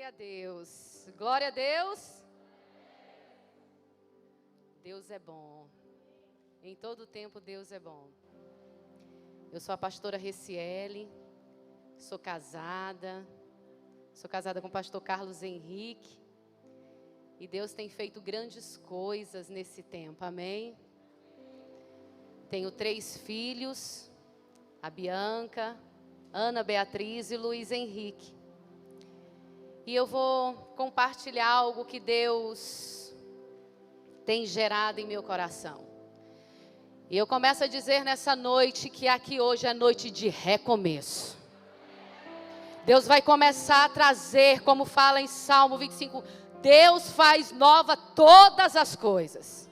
Glória a Deus. Glória a Deus. Deus é bom. Em todo tempo Deus é bom. Eu sou a pastora Reciele. Sou casada com o pastor Carlos Henrique. E Deus tem feito grandes coisas nesse tempo, amém? Tenho 3 filhos, a Bianca, Ana Beatriz e Luiz Henrique. E eu vou compartilhar algo que Deus tem gerado em meu coração. E eu começo a dizer nessa noite que aqui hoje é noite de recomeço. Deus vai começar a trazer, como fala em Salmo 25, Deus faz nova todas as coisas.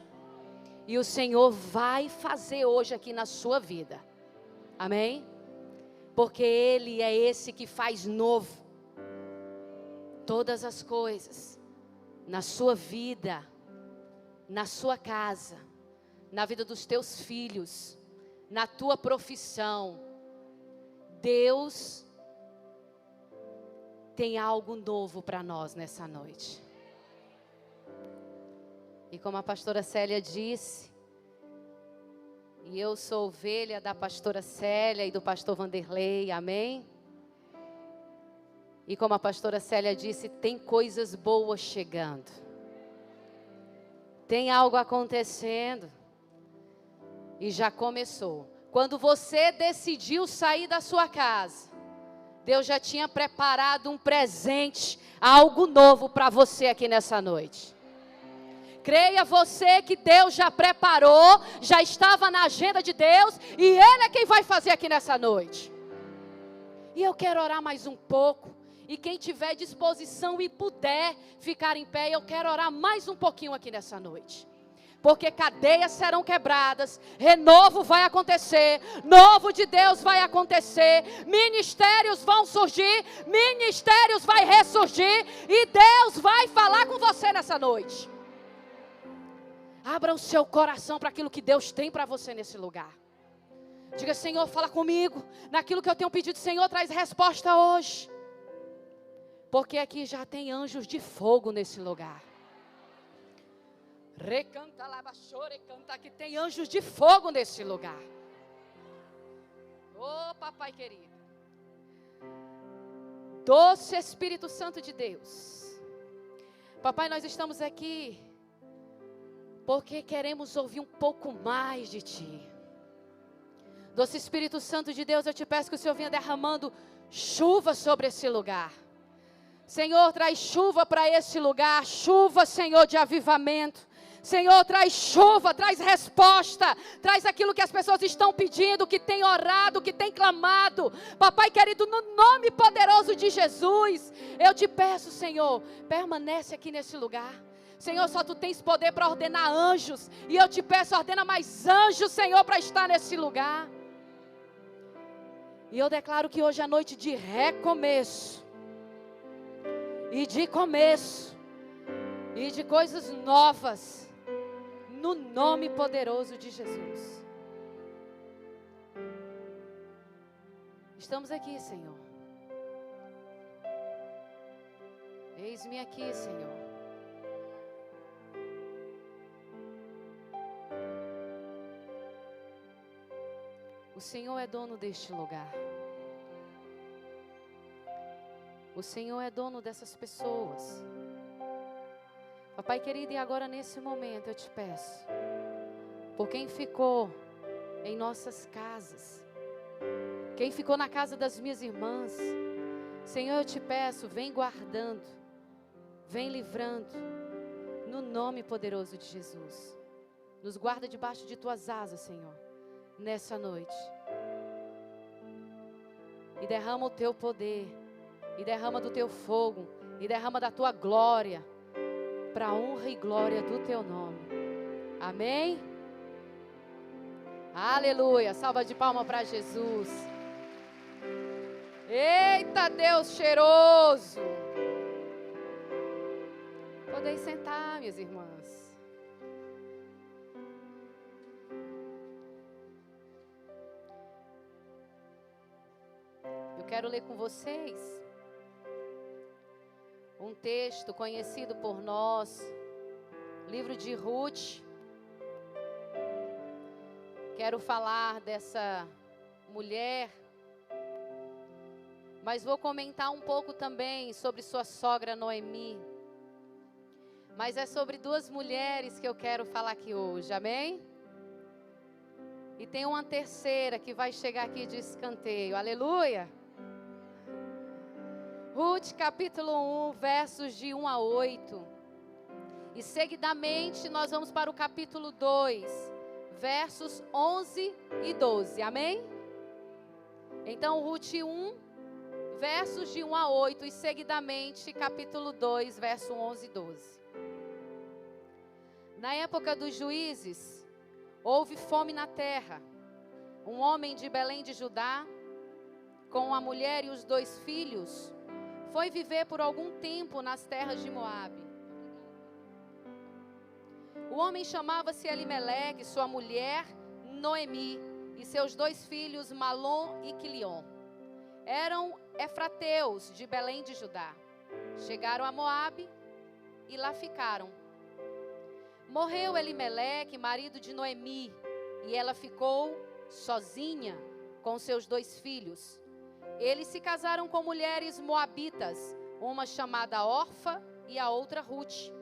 E o Senhor vai fazer hoje aqui na sua vida. Amém? Porque Ele é esse que faz novo todas as coisas. Na sua vida, na sua casa, na vida dos teus filhos, na tua profissão. Deus tem algo novo para nós nessa noite. E como a pastora Célia disse, e eu sou ovelha da pastora Célia e do pastor Vanderlei, amém? E como a pastora Célia disse, tem coisas boas chegando. Tem algo acontecendo. E já começou. Quando você decidiu sair da sua casa, Deus já tinha preparado um presente, algo novo para você aqui nessa noite. Creia você que Deus já preparou, já estava na agenda de Deus, e Ele é quem vai fazer aqui nessa noite. E eu quero orar mais um pouco, e quem tiver disposição e puder ficar em pé, eu quero orar mais um pouquinho aqui nessa noite. Porque cadeias serão quebradas, renovo vai acontecer, novo de Deus vai acontecer, ministérios vão surgir, ministérios vai ressurgir, e Deus vai falar com você nessa noite. Abra o seu coração para aquilo que Deus tem para você nesse lugar. Diga, Senhor, fala comigo, naquilo que eu tenho pedido, Senhor, traz resposta hoje. Porque aqui já tem anjos de fogo nesse lugar. Recanta lá, baixore, canta, que tem anjos de fogo nesse lugar. Ô, papai querido. Doce Espírito Santo de Deus. Papai, nós estamos aqui porque queremos ouvir um pouco mais de Ti. Doce Espírito Santo de Deus, eu te peço que o Senhor venha derramando chuva sobre esse lugar. Senhor, traz chuva para esse lugar, chuva, Senhor, de avivamento. Senhor, traz chuva, traz resposta, traz aquilo que as pessoas estão pedindo, que tem orado, que tem clamado. Papai querido, no nome poderoso de Jesus, eu te peço, Senhor, permanece aqui nesse lugar. Senhor, só Tu tens poder para ordenar anjos, e eu te peço, ordena mais anjos, Senhor, para estar nesse lugar. E eu declaro que hoje é noite de recomeço, e de começo, e de coisas novas, no nome poderoso de Jesus. Estamos aqui, Senhor. Eis-me aqui, Senhor. O Senhor é dono deste lugar. O Senhor é dono dessas pessoas. Papai querido, e agora nesse momento eu te peço, por quem ficou em nossas casas, quem ficou na casa das minhas irmãs, Senhor, eu te peço, vem guardando, vem livrando, no nome poderoso de Jesus. Nos guarda debaixo de Tuas asas, Senhor, nessa noite. E derrama o Teu poder, e derrama do Teu fogo, e derrama da Tua glória, para a honra e glória do Teu nome. Amém? Aleluia. Salva de palma para Jesus. Eita, Deus cheiroso. Podem sentar, minhas irmãs. Eu quero ler com vocês um texto conhecido por nós, livro de Ruth. Quero falar dessa mulher, mas vou comentar um pouco também sobre sua sogra Noemi. Mas é sobre duas mulheres que eu quero falar aqui hoje, amém? E tem uma terceira que vai chegar aqui de escanteio, aleluia! Ruth capítulo 1, versos de 1 a 8. E seguidamente nós vamos para o capítulo 2, versos 11 e 12, amém? Então Ruth 1, versos de 1 a 8 e seguidamente capítulo 2, verso 11 e 12. Na época dos juízes, houve fome na terra. Um homem de Belém de Judá, com a mulher e os 2 filhos, foi viver por algum tempo nas terras de Moabe. O homem chamava-se Elimeleque, sua mulher Noemi, e seus 2 filhos Malom e Quilion. Eram efrateus de Belém de Judá. Chegaram a Moabe e lá ficaram. Morreu Elimeleque, marido de Noemi, e ela ficou sozinha com seus 2 filhos. Eles se casaram com mulheres moabitas, uma chamada Orfa e a outra Ruth.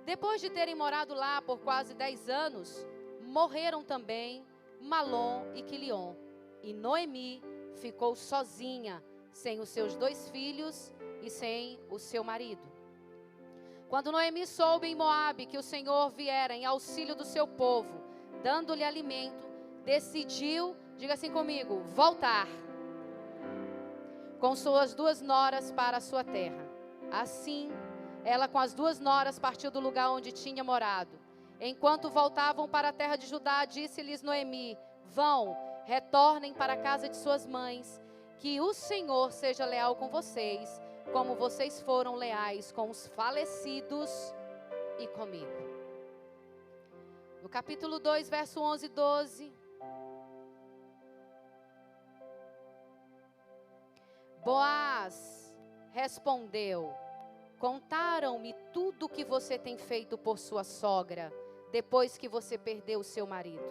Depois de terem morado lá por quase 10 anos, morreram também Malom e Quilion. E Noemi ficou sozinha, sem os seus 2 filhos e sem o seu marido. Quando Noemi soube em Moabe que o Senhor viera em auxílio do seu povo, dando-lhe alimento, decidiu, diga assim comigo, voltar com suas 2 noras para a sua terra. Assim, ela com as 2 noras partiu do lugar onde tinha morado. Enquanto voltavam para a terra de Judá, disse-lhes Noemi: vão, retornem para a casa de suas mães, que o Senhor seja leal com vocês, como vocês foram leais com os falecidos e comigo. No capítulo 2, verso 11 e 12. Boaz respondeu: contaram-me tudo o que você tem feito por sua sogra, depois que você perdeu o seu marido.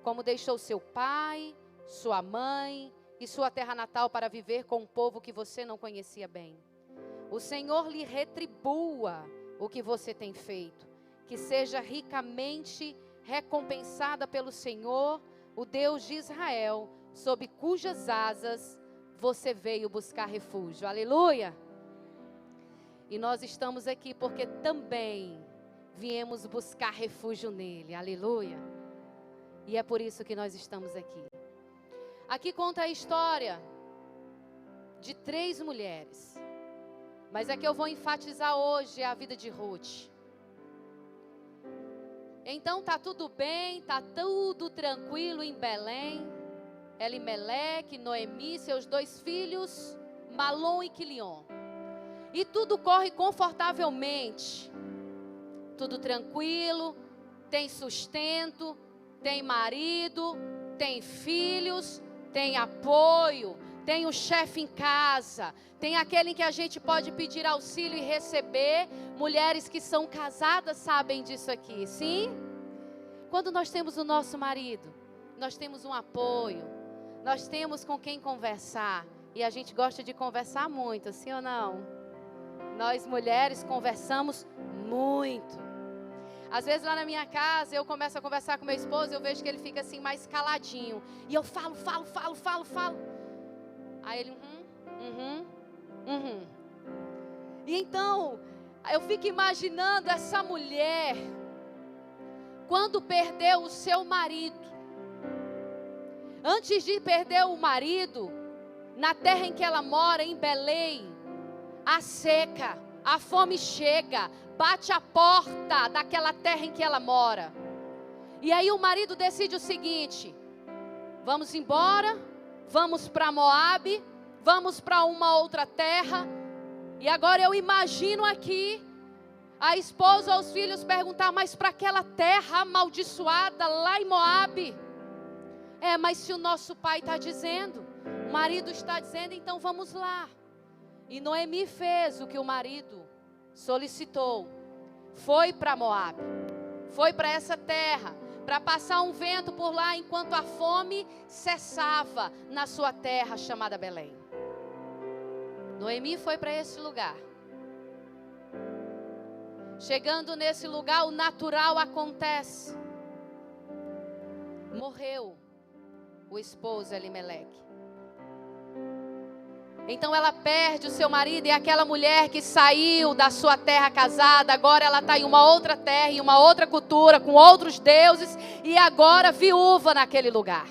Como deixou seu pai, sua mãe e sua terra natal para viver com um povo que você não conhecia bem. O Senhor lhe retribua o que você tem feito, que seja ricamente recompensada pelo Senhor, o Deus de Israel, sob cujas asas você veio buscar refúgio. Aleluia! E nós estamos aqui porque também viemos buscar refúgio nele. Aleluia! E é por isso que nós estamos aqui. Aqui conta a história de 3 mulheres. Mas a que eu vou enfatizar hoje é a vida de Ruth. Então tá tudo bem, tá tudo tranquilo em Belém. Elimeleque, Noemi, seus 2 filhos, Malom e Quilion. E tudo corre confortavelmente. Tudo tranquilo, tem sustento, tem marido, tem filhos, tem apoio, tem o chefe em casa, tem aquele em que a gente pode pedir auxílio e receber. Mulheres que são casadas sabem disso aqui, sim? Quando nós temos o nosso marido, nós temos um apoio, nós temos com quem conversar. E a gente gosta de conversar muito, sim ou não? Nós mulheres conversamos muito. Às vezes lá na minha casa eu começo a conversar com meu esposo, eu vejo que ele fica assim mais caladinho. E eu falo. Aí ele, E então, eu fico imaginando essa mulher, quando perdeu o seu marido. Antes de perder o marido, na terra em que ela mora, em Belém, a seca, a fome chega, bate a porta daquela terra em que ela mora. E aí o marido decide o seguinte: vamos embora, vamos para Moabe, vamos para uma outra terra. E agora eu imagino aqui a esposa ou os filhos perguntar: mas para aquela terra amaldiçoada lá em Moabe? Mas se o nosso pai está dizendo, o marido está dizendo, então vamos lá. E Noemi fez o que o marido solicitou, foi para Moabe, foi para essa terra, para passar um vento por lá enquanto a fome cessava na sua terra chamada Belém. Noemi foi para esse lugar. Chegando nesse lugar, o natural acontece. Morreu o esposo Elimeleque. Então ela perde o seu marido, e aquela mulher que saiu da sua terra casada, agora ela está em uma outra terra, em uma outra cultura, com outros deuses, e agora viúva naquele lugar.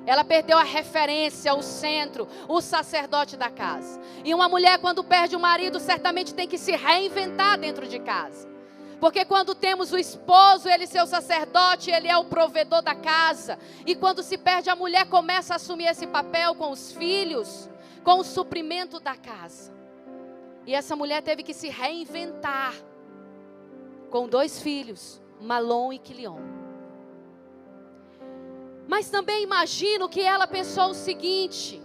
Ela perdeu a referência, o centro, o sacerdote da casa. E uma mulher, quando perde o marido, certamente tem que se reinventar dentro de casa. Porque quando temos o esposo, ele é o sacerdote, ele é o provedor da casa. E quando se perde a mulher, começa a assumir esse papel com os filhos, com o suprimento da casa. E essa mulher teve que se reinventar com 2 filhos, Malom e Quilion. Mas também imagino que ela pensou o seguinte: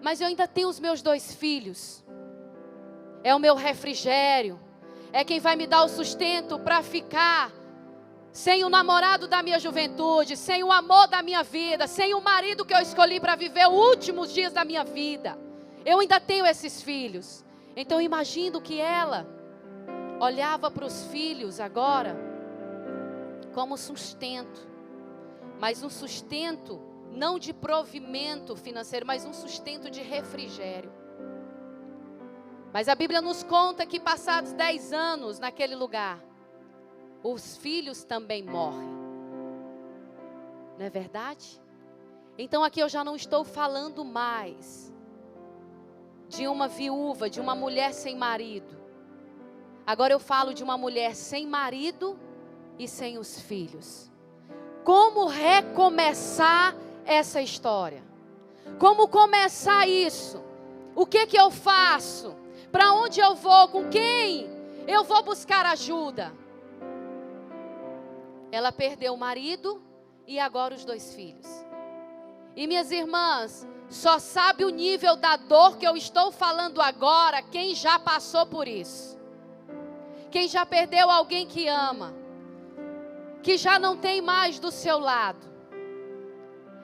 mas eu ainda tenho os meus 2 filhos, é o meu refrigério, é quem vai me dar o sustento para ficar sem o namorado da minha juventude, sem o amor da minha vida, sem o marido que eu escolhi para viver os últimos dias da minha vida. Eu ainda tenho esses filhos. Então imagino que ela olhava para os filhos agora como sustento. Mas um sustento não de provimento financeiro, mas um sustento de refrigério. Mas a Bíblia nos conta que passados 10 anos naquele lugar, os filhos também morrem. Não é verdade? Então aqui eu já não estou falando mais de uma viúva, de uma mulher sem marido. Agora eu falo de uma mulher sem marido e sem os filhos. Como recomeçar essa história? Como começar isso? O que eu faço? Para onde eu vou? Com quem eu vou buscar ajuda? Ela perdeu o marido e agora os 2 filhos. E minhas irmãs, só sabe o nível da dor que eu estou falando agora quem já passou por isso. Quem já perdeu alguém que ama, que já não tem mais do seu lado.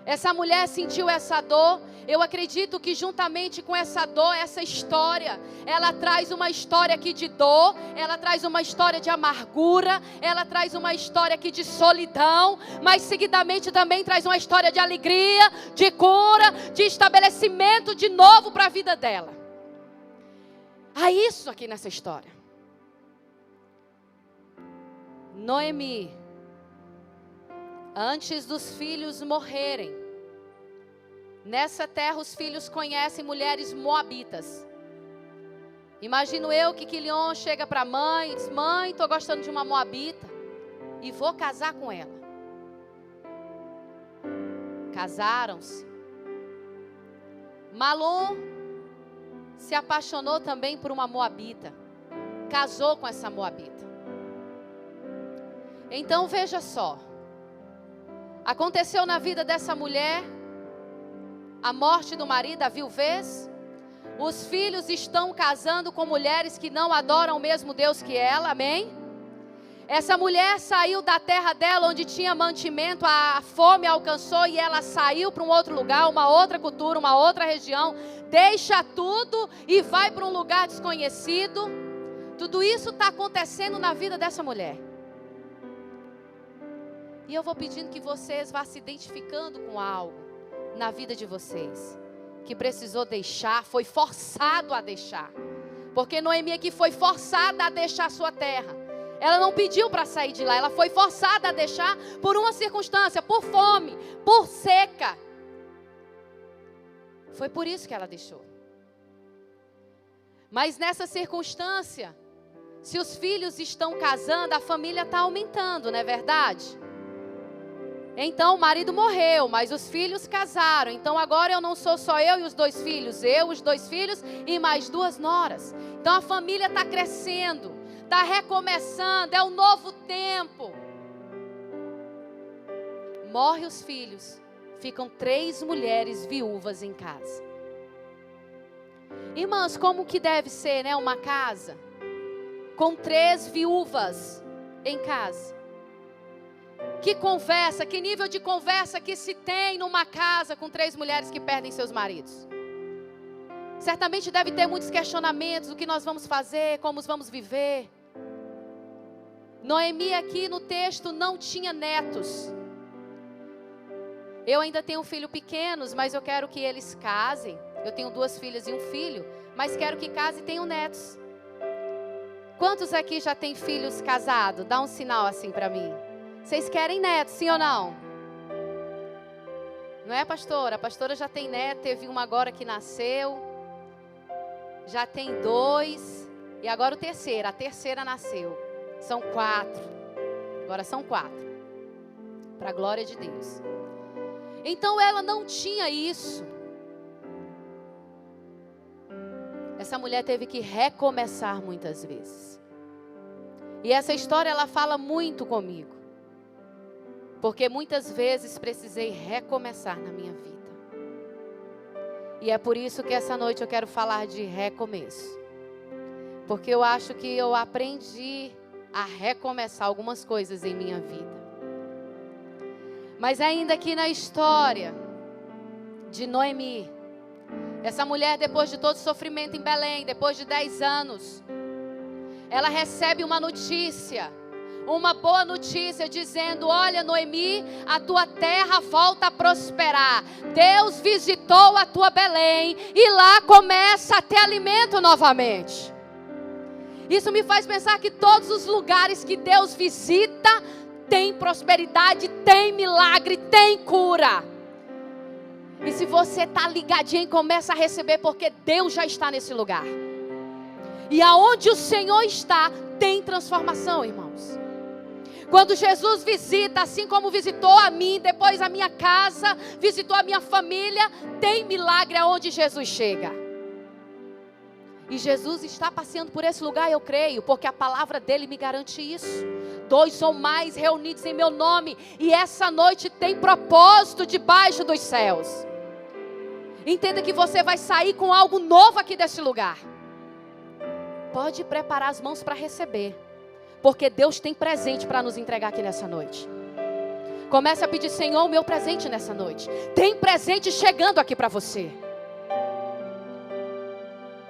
Essa mulher sentiu essa dor. Eu acredito que juntamente com essa dor, essa história, ela traz uma história aqui de dor, ela traz uma história de amargura, ela traz uma história aqui de solidão, mas seguidamente também traz uma história de alegria, de cura, de estabelecimento de novo para a vida dela. Há isso aqui nessa história. Noemi, antes dos filhos morrerem, nessa terra os filhos conhecem mulheres moabitas. Imagino eu que Quilion chega para a mãe e diz: mãe, estou gostando de uma moabita e vou casar com ela. Casaram-se. Malom se apaixonou também por uma moabita. Casou com essa moabita. Então veja só. Aconteceu na vida dessa mulher a morte do marido, a viuvez. Os filhos estão casando com mulheres que não adoram o mesmo Deus que ela, amém? Essa mulher saiu da terra dela onde tinha mantimento, a fome alcançou e ela saiu para um outro lugar, uma outra cultura, uma outra região. Deixa tudo e vai para um lugar desconhecido. Tudo isso está acontecendo na vida dessa mulher. E eu vou pedindo que vocês vá se identificando com algo na vida de vocês, que precisou deixar, foi forçado a deixar. Porque Noemi aqui foi forçada a deixar a sua terra. Ela não pediu para sair de lá, ela foi forçada a deixar por uma circunstância, por fome, por seca. Foi por isso que ela deixou. Mas nessa circunstância, se os filhos estão casando, a família está aumentando, não é verdade? Então o marido morreu, mas os filhos casaram. Então agora eu não sou só eu e os 2 filhos. Eu, os 2 filhos e mais 2 noras. Então a família está crescendo, está recomeçando, é um novo tempo. Morrem os filhos, ficam 3 mulheres viúvas em casa. Irmãs, como que deve ser, né, uma casa? com 3 viúvas em casa. Que conversa, que nível de conversa que se tem numa casa com 3 mulheres que perdem seus maridos? Certamente deve ter muitos questionamentos, o que nós vamos fazer, como vamos viver. Noemi aqui no texto não tinha netos. Eu ainda tenho filhos pequenos, mas eu quero que eles casem. Eu tenho 2 filhas e um filho, mas quero que casem e tenham netos. Quantos aqui já têm filhos casados? Dá um sinal assim para mim. Vocês querem netos, sim ou não? Não é, pastora? A pastora já tem neto, teve uma agora que nasceu. Já tem 2. E agora a terceira nasceu. São 4. Agora são 4. Para a glória de Deus. Então ela não tinha isso. Essa mulher teve que recomeçar muitas vezes. E essa história ela fala muito comigo. Porque muitas vezes precisei recomeçar na minha vida. E é por isso que essa noite eu quero falar de recomeço. Porque eu acho que eu aprendi a recomeçar algumas coisas em minha vida. Mas ainda aqui na história de Noemi, essa mulher, depois de todo o sofrimento em Belém, depois de 10 anos, ela recebe uma notícia, uma boa notícia, dizendo: olha, Noemi, a tua terra volta a prosperar. Deus visitou a tua Belém e lá começa a ter alimento novamente. Isso me faz pensar que todos os lugares que Deus visita, tem prosperidade, tem milagre, tem cura. E se você está ligadinho, começa a receber, porque Deus já está nesse lugar. E aonde o Senhor está, tem transformação, irmãos. Quando Jesus visita, assim como visitou a mim, depois a minha casa, visitou a minha família, tem milagre aonde Jesus chega. E Jesus está passeando por esse lugar, eu creio, porque a palavra dele me garante isso. 2 ou mais reunidos em meu nome, e essa noite tem propósito debaixo dos céus. Entenda que você vai sair com algo novo aqui desse lugar. Pode preparar as mãos para receber, porque Deus tem presente para nos entregar aqui nessa noite. Comece a pedir: Senhor, o meu presente nessa noite. Tem presente chegando aqui para você.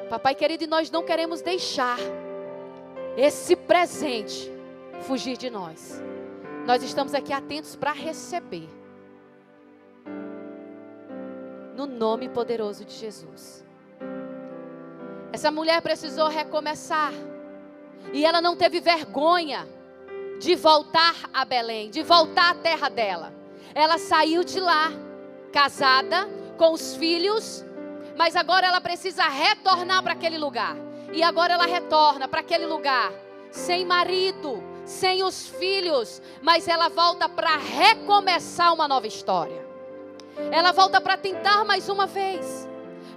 Papai querido, e nós não queremos deixar esse presente fugir de nós. Nós estamos aqui atentos para receber. No nome poderoso de Jesus. Essa mulher precisou recomeçar. E ela não teve vergonha de voltar a Belém, de voltar à terra dela. Ela saiu de lá, casada, com os filhos, mas agora ela precisa retornar para aquele lugar. E agora ela retorna para aquele lugar, sem marido, sem os filhos, mas ela volta para recomeçar uma nova história. Ela volta para tentar mais uma vez.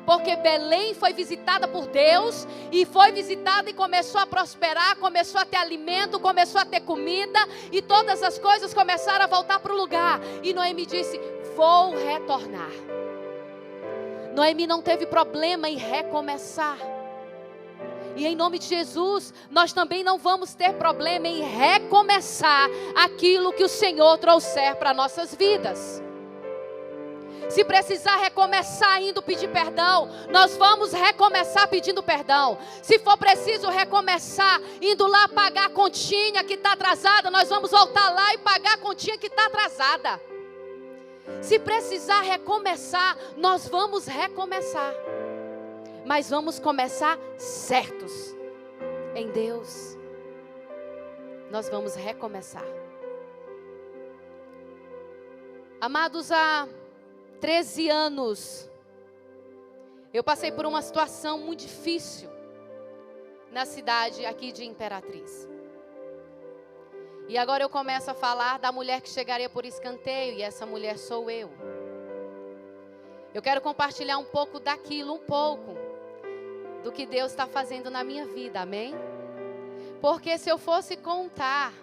Porque Belém foi visitada por Deus, e foi visitada e começou a prosperar, começou a ter alimento, começou a ter comida, e todas as coisas começaram a voltar para o lugar. E Noemi disse: vou retornar. Noemi não teve problema em recomeçar. E em nome de Jesus, nós também não vamos ter problema em recomeçar aquilo que o Senhor trouxer para nossas vidas. Se precisar recomeçar indo pedir perdão, nós vamos recomeçar pedindo perdão. Se for preciso recomeçar indo lá pagar a continha que está atrasada, nós vamos voltar lá e pagar a continha que está atrasada. Se precisar recomeçar, nós vamos recomeçar. Mas vamos começar certos em Deus. Nós vamos recomeçar. Amados, há 13 anos, eu passei por uma situação muito difícil na cidade aqui de Imperatriz. E agora eu começo a falar da mulher que chegaria por escanteio, e essa mulher sou eu. Eu quero compartilhar um pouco daquilo, um pouco do que Deus está fazendo na minha vida, amém? Porque se eu fosse contar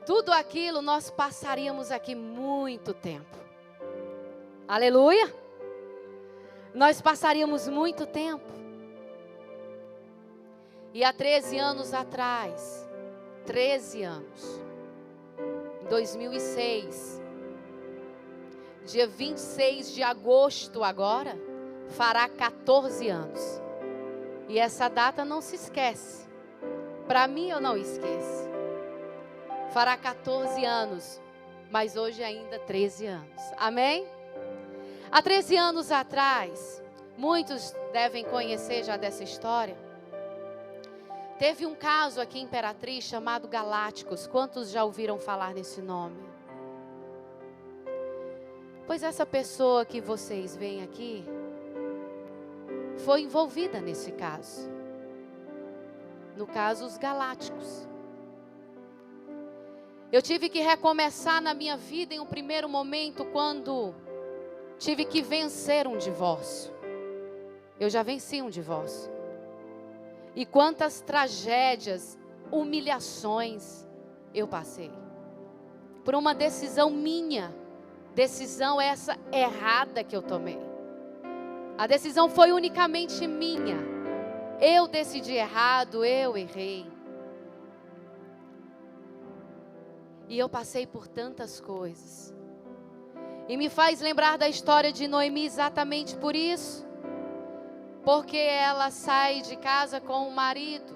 tudo aquilo, nós passaríamos aqui muito tempo. Aleluia! Nós passaríamos muito tempo. E há 13 anos atrás, 13 anos, em 2006, dia 26 de agosto agora, fará 14 anos. E essa data não se esquece. Para mim eu não esqueço. Fará 14 anos, mas hoje ainda 13 anos. Amém? Há 13 anos atrás, muitos devem conhecer já dessa história. Teve um caso aqui em Imperatriz chamado Galácticos. Quantos já ouviram falar nesse nome? Pois essa pessoa que vocês veem aqui foi envolvida nesse caso. No caso, os Galácticos. Eu tive que recomeçar na minha vida em um primeiro momento quando tive que vencer um divórcio. Eu já venci um divórcio. E quantas tragédias, humilhações eu passei. Por uma decisão minha. Decisão essa errada que eu tomei. A decisão foi unicamente minha. Eu decidi errado, eu errei. E eu passei por tantas coisas. E me faz lembrar da história de Noemi exatamente por isso. Porque ela sai de casa com o marido,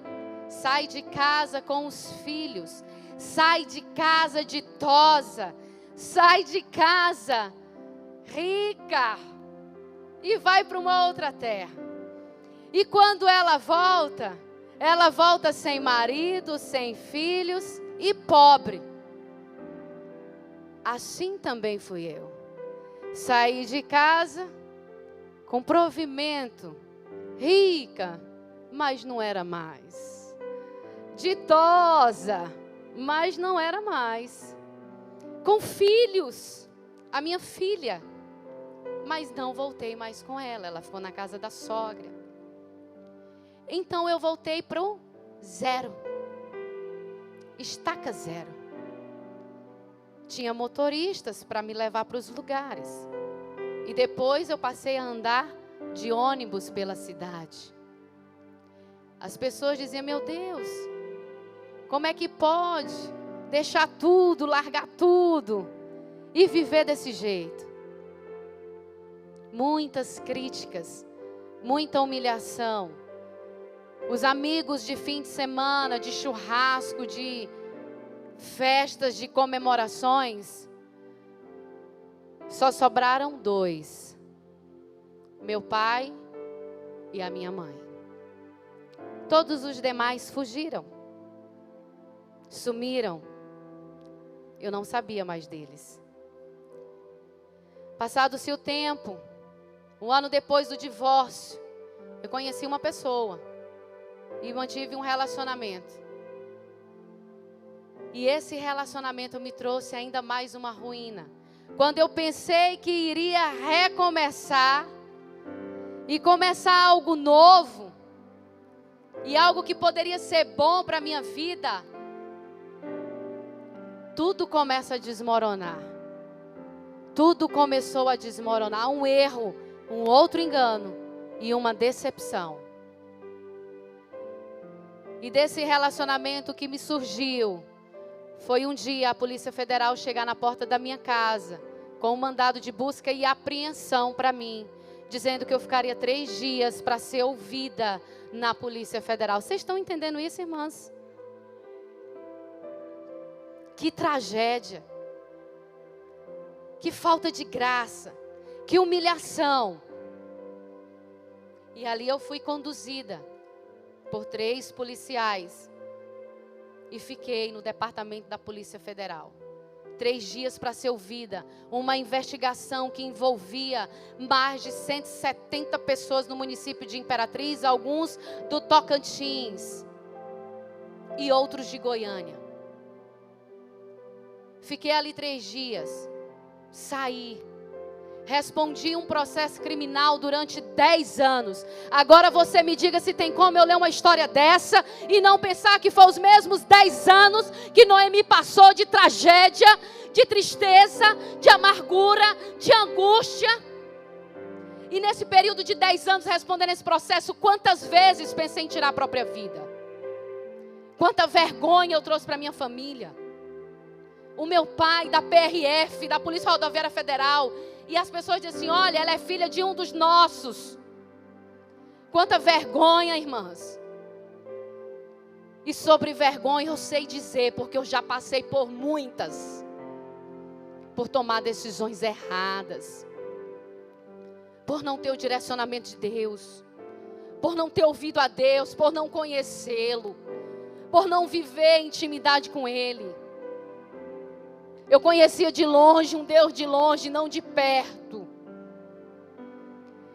sai de casa com os filhos, sai de casa ditosa, sai de casa rica e vai para uma outra terra. E quando ela volta sem marido, sem filhos e pobre. Assim também fui eu. Saí de casa com provimento, rica, mas não era mais. Ditosa, mas não era mais. Com filhos, a minha filha, mas não voltei mais com ela. Ela ficou na casa da sogra. Então eu voltei para o zero. Estaca zero. Tinha motoristas para me levar para os lugares. E depois eu passei a andar de ônibus pela cidade. As pessoas diziam: meu Deus, como é que pode deixar tudo, largar tudo e viver desse jeito? Muitas críticas, muita humilhação. Os amigos de fim de semana, de churrasco, de festas, de comemorações, só sobraram 2. Meu pai e a minha mãe. Todos os demais fugiram. Sumiram. Eu não sabia mais deles. Passado-se o tempo, 1 ano depois do divórcio, eu conheci uma pessoa e mantive um relacionamento. E esse relacionamento me trouxe ainda mais uma ruína. Quando eu pensei que iria recomeçar e começar algo novo, e algo que poderia ser bom para a minha vida, tudo começa a desmoronar. Tudo começou a desmoronar. Um erro, um outro engano e uma decepção. E desse relacionamento que me surgiu, foi um dia a Polícia Federal chegar na porta da minha casa com um mandado de busca e apreensão para mim, dizendo que eu ficaria 3 dias para ser ouvida na Polícia Federal. Vocês estão entendendo isso, irmãs? Que tragédia, que falta de graça, que humilhação. E ali eu fui conduzida por 3 policiais e fiquei no departamento da Polícia Federal. 3 dias para ser ouvida. Uma investigação que envolvia mais de 170 pessoas no município de Imperatriz, alguns do Tocantins e outros de Goiânia. Fiquei ali 3 dias, saí. Respondi um processo criminal durante 10 anos. Agora você me diga se tem como eu ler uma história dessa e não pensar que foi os mesmos 10 anos que Noemi passou de tragédia, de tristeza, de amargura, de angústia. E nesse período de 10 anos respondendo esse processo, quantas vezes pensei em tirar a própria vida? Quanta vergonha eu trouxe para minha família. O meu pai da PRF, da Polícia Rodoviária Federal. E as pessoas dizem assim, olha, ela é filha de um dos nossos. Quanta vergonha, irmãs. E sobre vergonha eu sei dizer, porque eu já passei por muitas. Por tomar decisões erradas. Por não ter o direcionamento de Deus. Por não ter ouvido a Deus, por não conhecê-lo. Por não viver intimidade com Ele. Eu conhecia de longe um Deus de longe, não de perto.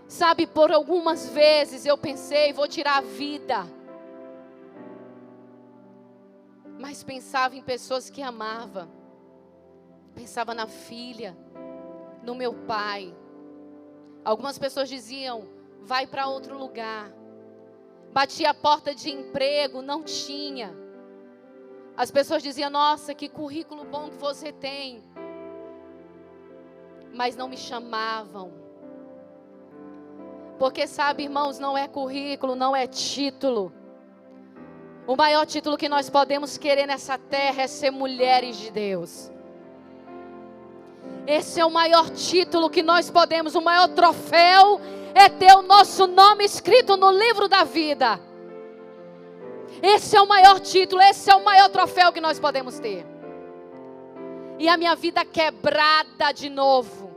Sabe, por algumas vezes eu pensei, vou tirar a vida. Mas pensava em pessoas que amava. Pensava na filha, no meu pai. Algumas pessoas diziam, vai para outro lugar. Batia a porta de emprego, não tinha. As pessoas diziam, nossa, que currículo bom que você tem. Mas não me chamavam. Porque sabe, irmãos, não é currículo, não é título. O maior título que nós podemos querer nessa terra é ser mulheres de Deus. Esse é o maior título que nós podemos, o maior troféu é ter o nosso nome escrito no livro da vida. Esse é o maior título, esse é o maior troféu que nós podemos ter. E a minha vida quebrada de novo.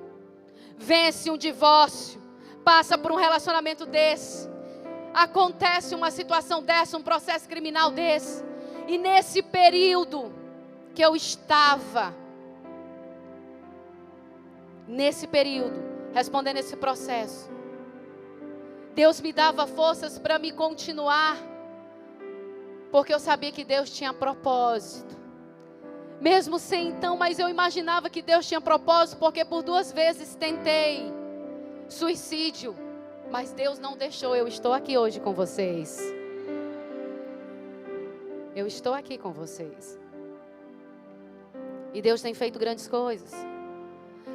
Vence um divórcio, passa por um relacionamento desse. Acontece uma situação dessa, um processo criminal desse. E nesse período que eu estava, respondendo esse processo, Deus me dava forças para me continuar. Porque eu sabia que Deus tinha propósito. Mesmo sem então, mas eu imaginava que Deus tinha propósito. Porque por 2 vezes tentei suicídio. Mas Deus não deixou. Eu estou aqui hoje com vocês. Eu estou aqui com vocês. E Deus tem feito grandes coisas.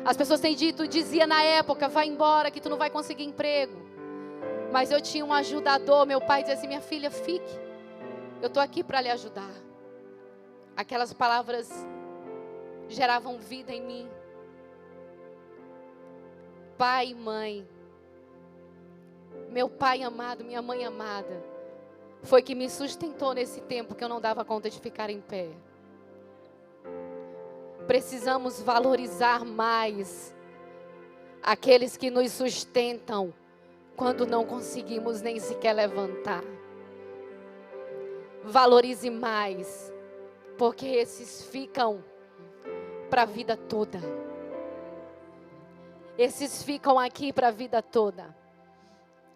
As pessoas têm dito, dizia na época, vai embora que tu não vai conseguir emprego. Mas eu tinha um ajudador, meu pai dizia assim, minha filha, fique. Eu estou aqui para lhe ajudar. Aquelas palavras geravam vida em mim. Pai e mãe. Meu pai amado, minha mãe amada. Foi que me sustentou nesse tempo que eu não dava conta de ficar em pé. Precisamos valorizar mais aqueles que nos sustentam quando não conseguimos nem sequer levantar. Valorize mais, porque esses ficam para a vida toda. Esses ficam aqui para a vida toda.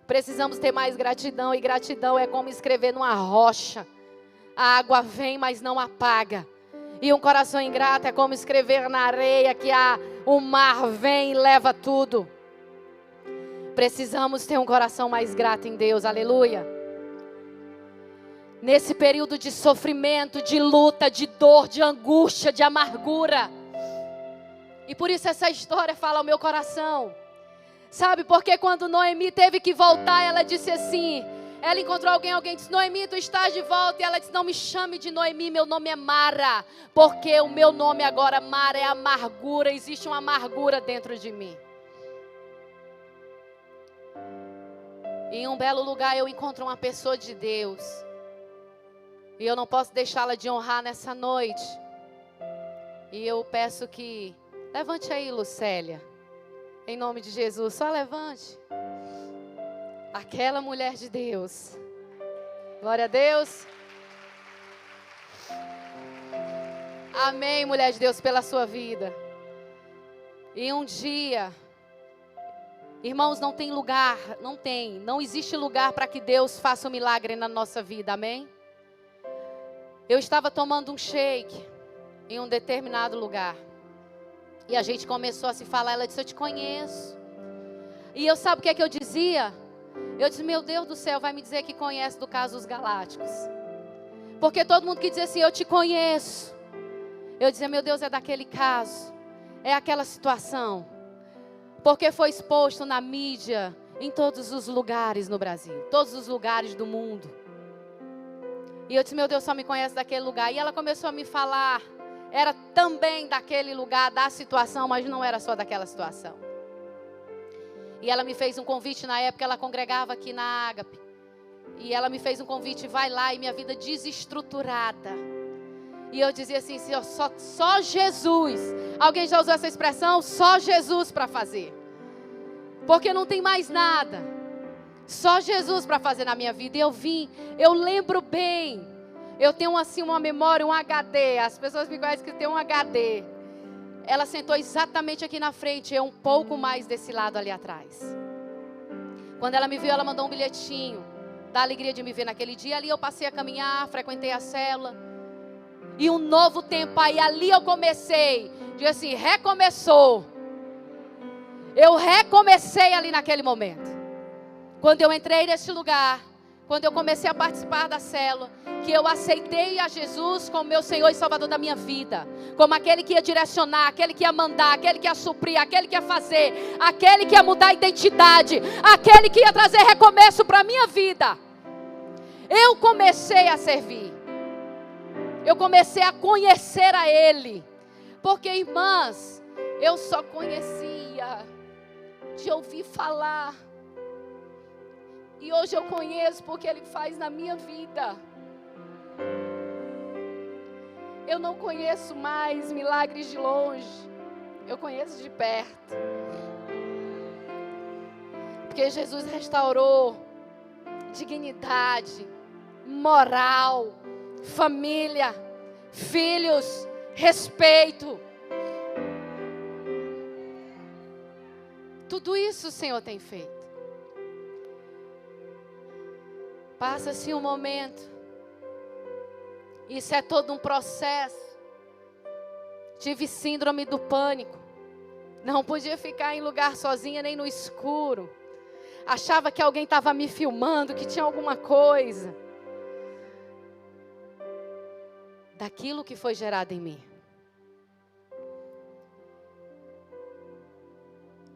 Precisamos ter mais gratidão, e gratidão é como escrever numa rocha. A água vem, mas não apaga. E um coração ingrato é como escrever na areia que o mar vem e leva tudo. Precisamos ter um coração mais grato em Deus, aleluia. Nesse período de sofrimento, de luta, de dor, de angústia, de amargura. E por isso essa história fala ao meu coração. Sabe, porque quando Noemi teve que voltar, ela disse assim, ela encontrou alguém disse, Noemi, tu estás de volta. E ela disse, não me chame de Noemi, meu nome é Mara. Porque o meu nome agora, Mara, é amargura, existe uma amargura dentro de mim. E em um belo lugar eu encontro uma pessoa de Deus. E eu não posso deixá-la de honrar nessa noite. E eu peço que... Levante aí, Lucélia. Em nome de Jesus, só levante. Aquela mulher de Deus. Glória a Deus. Amém, mulher de Deus, pela sua vida. E um dia... Irmãos, não tem lugar, não existe lugar para que Deus faça um milagre na nossa vida, amém? Eu estava tomando um shake em um determinado lugar. E a gente começou a se falar, ela disse, eu te conheço. E eu sabe o que é que eu dizia? Eu disse, meu Deus do céu, vai me dizer que conhece do caso dos Galácticos. Porque todo mundo que dizia assim, eu te conheço. Eu dizia, meu Deus, é daquele caso. É aquela situação. Porque foi exposto na mídia, em todos os lugares no Brasil. Todos os lugares do mundo. E eu disse, meu Deus, só me conhece daquele lugar. E ela começou a me falar, era também daquele lugar, da situação, mas não era só daquela situação. E ela me fez um convite, na época ela congregava aqui na Ágape. E ela me fez um convite, vai lá, e minha vida desestruturada. E eu dizia assim, só Jesus. Alguém já usou essa expressão? Só Jesus para fazer. Porque não tem mais nada. Só Jesus para fazer na minha vida. E eu lembro bem. Eu tenho assim uma memória, um HD. As pessoas me conhecem que tem um HD. Ela sentou exatamente aqui na frente, eu um pouco mais desse lado ali atrás. Quando ela me viu, ela mandou um bilhetinho da alegria de me ver naquele dia. Ali eu passei a caminhar, frequentei a célula. E um novo tempo aí, ali eu comecei. Diz assim, recomeçou. Eu recomecei ali naquele momento. Quando eu entrei nesse lugar, quando eu comecei a participar da célula, que eu aceitei a Jesus como meu Senhor e Salvador da minha vida, como aquele que ia direcionar, aquele que ia mandar, aquele que ia suprir, aquele que ia fazer, aquele que ia mudar a identidade, aquele que ia trazer recomeço para a minha vida. Eu comecei a servir. Eu comecei a conhecer a Ele. Porque, irmãs, eu só conhecia de ouvir falar. E hoje eu conheço porque Ele faz na minha vida. Eu não conheço mais milagres de longe. Eu conheço de perto. Porque Jesus restaurou dignidade, moral, família, filhos, respeito. Tudo isso o Senhor tem feito. Passa-se um momento. Isso é todo um processo. Tive síndrome do pânico. Não podia ficar em lugar sozinha nem no escuro. Achava que alguém estava me filmando, que tinha alguma coisa. Daquilo que foi gerado em mim.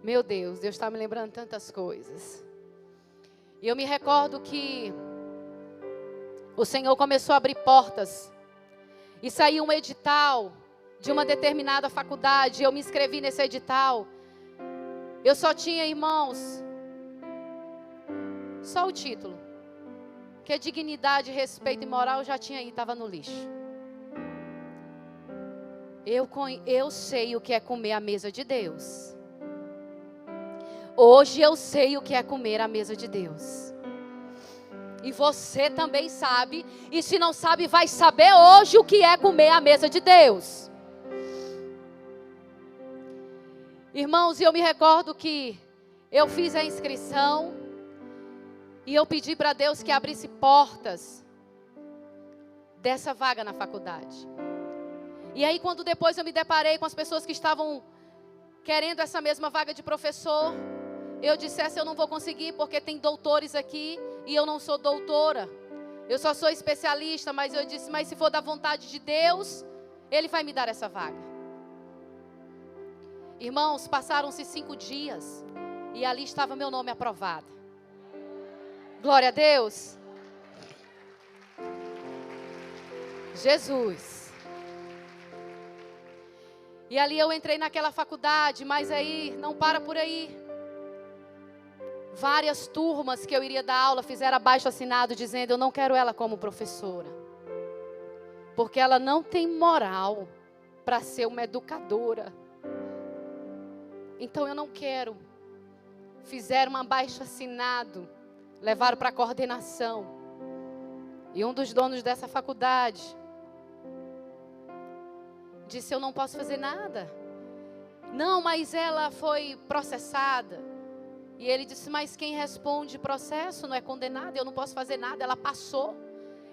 Meu Deus, Deus está me lembrando tantas coisas. E eu me recordo que o Senhor começou a abrir portas. E saiu um edital de uma determinada faculdade. Eu me inscrevi nesse edital. Eu só tinha, irmãos, só o título. Que dignidade, respeito e moral eu já tinha aí, estava no lixo. Eu sei o que é comer à mesa de Deus. Hoje eu sei o que é comer à mesa de Deus. E você também sabe. E se não sabe, vai saber hoje o que é comer à mesa de Deus. Irmãos, eu me recordo que eu fiz a inscrição. E eu pedi para Deus que abrisse portas dessa vaga na faculdade. E aí quando depois eu me deparei com as pessoas que estavam querendo essa mesma vaga de professor, eu disse, eu não vou conseguir porque tem doutores aqui e eu não sou doutora. Eu só sou especialista, mas eu disse, mas se for da vontade de Deus, Ele vai me dar essa vaga. Irmãos, passaram-se 5 dias e ali estava meu nome aprovado. Glória a Deus. Jesus. E ali eu entrei naquela faculdade, mas aí não para por aí. Várias turmas que eu iria dar aula fizeram abaixo-assinado dizendo, eu não quero ela como professora. Porque ela não tem moral para ser uma educadora. Então eu não quero. Fizeram um abaixo-assinado, levaram para a coordenação. E um dos donos dessa faculdade disse, eu não posso fazer nada. Não, mas ela foi processada. E ele disse, mas quem responde processo não é condenado, eu não posso fazer nada, ela passou.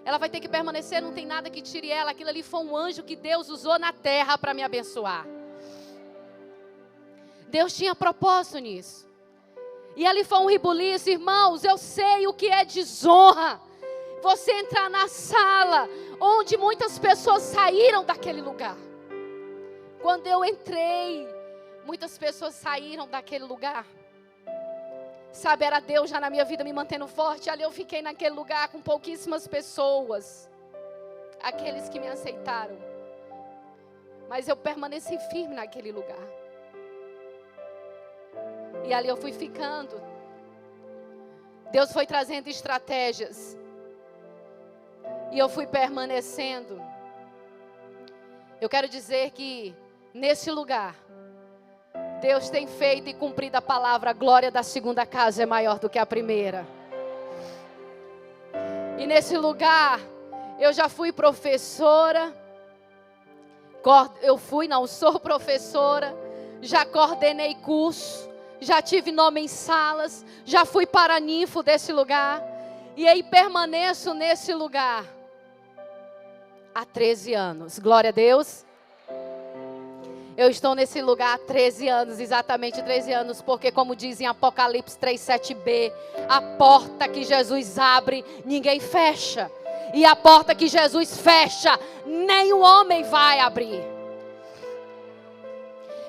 Ela vai ter que permanecer, não tem nada que tire ela. Aquilo ali foi um anjo que Deus usou na terra para me abençoar. Deus tinha propósito nisso. E ali foi um rebuliço, irmãos, eu sei o que é desonra. Você entrar na sala onde muitas pessoas saíram daquele lugar. Quando eu entrei, muitas pessoas saíram daquele lugar. Sabe, era Deus já na minha vida me mantendo forte. Ali eu fiquei naquele lugar com pouquíssimas pessoas. aqueles que me aceitaram. Mas eu permaneci firme naquele lugar. E ali eu fui ficando. Deus foi trazendo estratégias. E eu fui permanecendo. Eu quero dizer que nesse lugar, Deus tem feito e cumprido a palavra: a glória da segunda casa é maior do que a primeira. E nesse lugar, eu já fui professora. Sou professora. Já coordenei curso. Já tive nome em salas. Já fui paraninfo desse lugar. E aí permaneço nesse lugar há 13 anos. Glória a Deus. Eu estou nesse lugar há 13 anos, exatamente 13 anos, porque como diz em Apocalipse 3:7b, a porta que Jesus abre, ninguém fecha. E a porta que Jesus fecha, nem o homem vai abrir.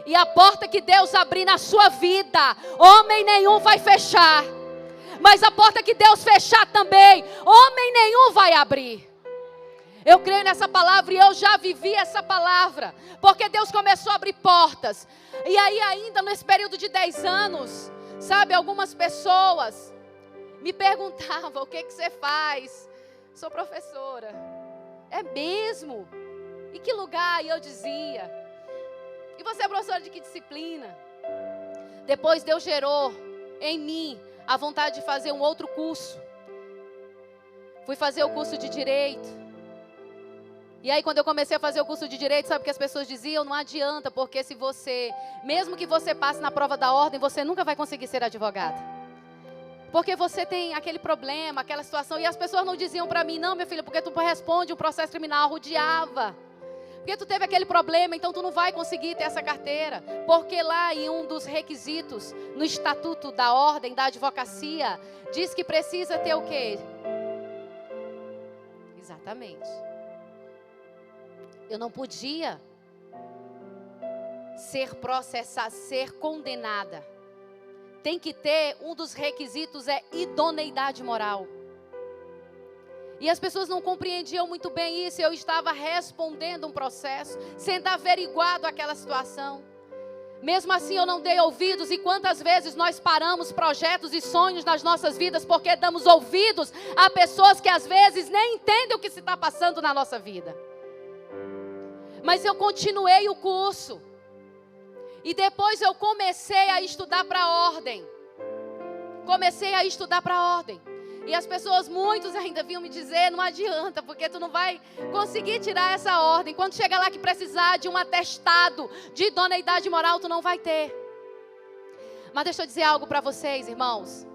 E a porta que Deus abrir na sua vida, homem nenhum vai fechar. Mas a porta que Deus fechar também, homem nenhum vai abrir. Eu creio nessa palavra e eu já vivi essa palavra. Porque Deus começou a abrir portas. E aí ainda nesse período de 10 anos, sabe, algumas pessoas me perguntavam: o que você faz? Sou professora. É mesmo? Em que lugar? E eu dizia: e você é professora de que disciplina? Depois Deus gerou em mim a vontade de fazer um outro curso. Fui fazer o curso de Direito. E aí quando eu comecei a fazer o curso de Direito, sabe o que as pessoas diziam? Não adianta, porque se você, mesmo que você passe na prova da ordem, você nunca vai conseguir ser advogada. Porque você tem aquele problema, aquela situação. E as pessoas não diziam para mim: não, minha filha, porque tu responde um processo criminal. Rodeava. Porque tu teve aquele problema, então tu não vai conseguir ter essa carteira. Porque lá em um dos requisitos, no estatuto da ordem, da advocacia, diz que precisa ter o quê? Exatamente. Eu não podia ser processada, ser condenada. Tem que ter, um dos requisitos é idoneidade moral. E as pessoas não compreendiam muito bem isso. Eu estava respondendo um processo, sendo averiguado aquela situação. Mesmo assim eu não dei ouvidos. E quantas vezes nós paramos projetos e sonhos nas nossas vidas porque damos ouvidos a pessoas que às vezes nem entendem o que se está passando na nossa vida. Mas eu continuei o curso. E depois eu comecei a estudar para a ordem. E as pessoas, muitos ainda vinham me dizer: não adianta, porque tu não vai conseguir tirar essa ordem. Quando chega lá que precisar de um atestado de idoneidade moral, tu não vai ter. Mas deixa eu dizer algo para vocês, irmãos.